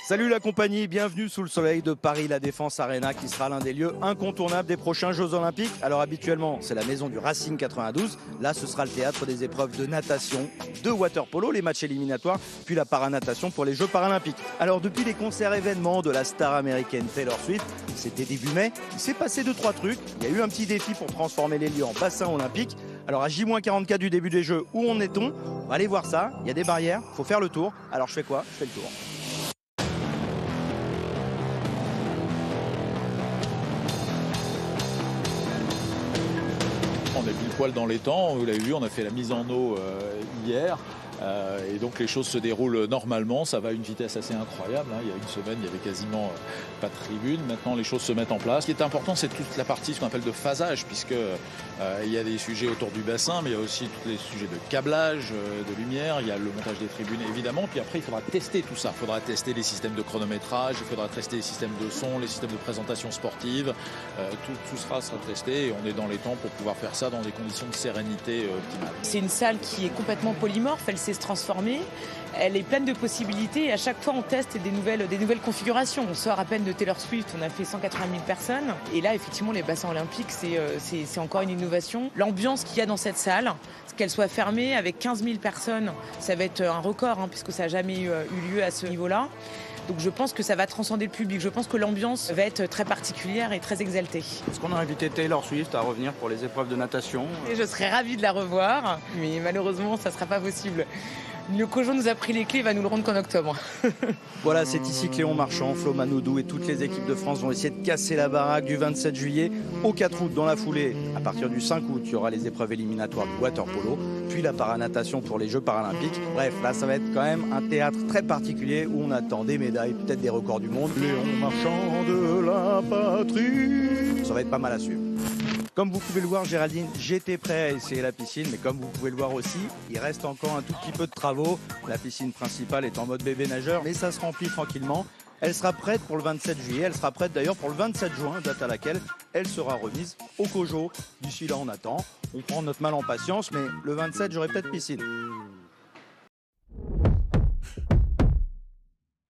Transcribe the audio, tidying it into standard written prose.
Salut la compagnie, bienvenue sous le soleil de Paris La Défense Arena qui sera l'un des lieux incontournables des prochains Jeux Olympiques. Alors habituellement c'est la maison du Racing 92, là ce sera le théâtre des épreuves de natation, de water-polo, les matchs éliminatoires, puis la paranatation pour les Jeux Paralympiques. Alors depuis les concerts événements de la star américaine Taylor Swift, c'était début mai, il s'est passé 2-3 trucs, il y a eu un petit défi pour transformer les lieux en bassin olympique. Alors à J-44 du début des Jeux, où en est-on? On va aller voir ça, il y a des barrières, il faut faire le tour. Alors je fais quoi? Je fais le tour. On est pile poil dans les temps, vous l'avez vu, on a fait la mise en eau hier. Et donc les choses se déroulent normalement, ça va à une vitesse assez incroyable. Il y a une semaine, il n'y avait quasiment pas de tribune. Maintenant, les choses se mettent en place. Ce qui est important, c'est toute la partie, ce qu'on appelle de phasage, puisque il y a des sujets autour du bassin, mais il y a aussi tous les sujets de câblage, de lumière. Il y a le montage des tribunes, évidemment. Puis après, il faudra tester tout ça. Il faudra tester les systèmes de chronométrage, il faudra tester les systèmes de son, les systèmes de présentation sportive. Tout sera testé et on est dans les temps pour pouvoir faire ça dans des conditions de sérénité optimales. C'est une salle qui est complètement polymorphe. Elle sait se transformer, elle est pleine de possibilités et à chaque fois on teste des nouvelles configurations. On sort à peine de Taylor Swift, on a fait 180 000 personnes et là effectivement les bassins olympiques c'est encore une innovation. L'ambiance qu'il y a dans cette salle, qu'elle soit fermée avec 15 000 personnes, ça va être un record puisque ça n'a jamais eu lieu à ce niveau-là. Donc je pense que ça va transcender le public. Je pense que l'ambiance va être très particulière et très exaltée. Est-ce qu'on a invité Taylor Swift à revenir pour les épreuves de natation? Et je serais ravie de la revoir, mais malheureusement ça ne sera pas possible. Le COJO nous a pris les clés, il va nous le rendre qu'en octobre. Voilà, c'est ici que Léon Marchand, Flo Manodou et toutes les équipes de France vont essayer de casser la baraque du 27 juillet au 4 août. Dans la foulée, à partir du 5 août, il y aura les épreuves éliminatoires du water-polo, puis la paranatation pour les Jeux Paralympiques. Bref, là, ça va être quand même un théâtre très particulier où on attend des médailles, peut-être des records du monde. Léon Marchand de la patrie. Ça va être pas mal à suivre. Comme vous pouvez le voir, Géraldine, j'étais prêt à essayer la piscine, mais comme vous pouvez le voir aussi, il reste encore un tout petit peu de travaux. La piscine principale est en mode bébé nageur, mais ça se remplit tranquillement. Elle sera prête pour le 27 juillet, elle sera prête d'ailleurs pour le 27 juin, date à laquelle elle sera remise au COJO. D'ici là, on attend, on prend notre mal en patience, mais le 27, j'aurai peut-être piscine.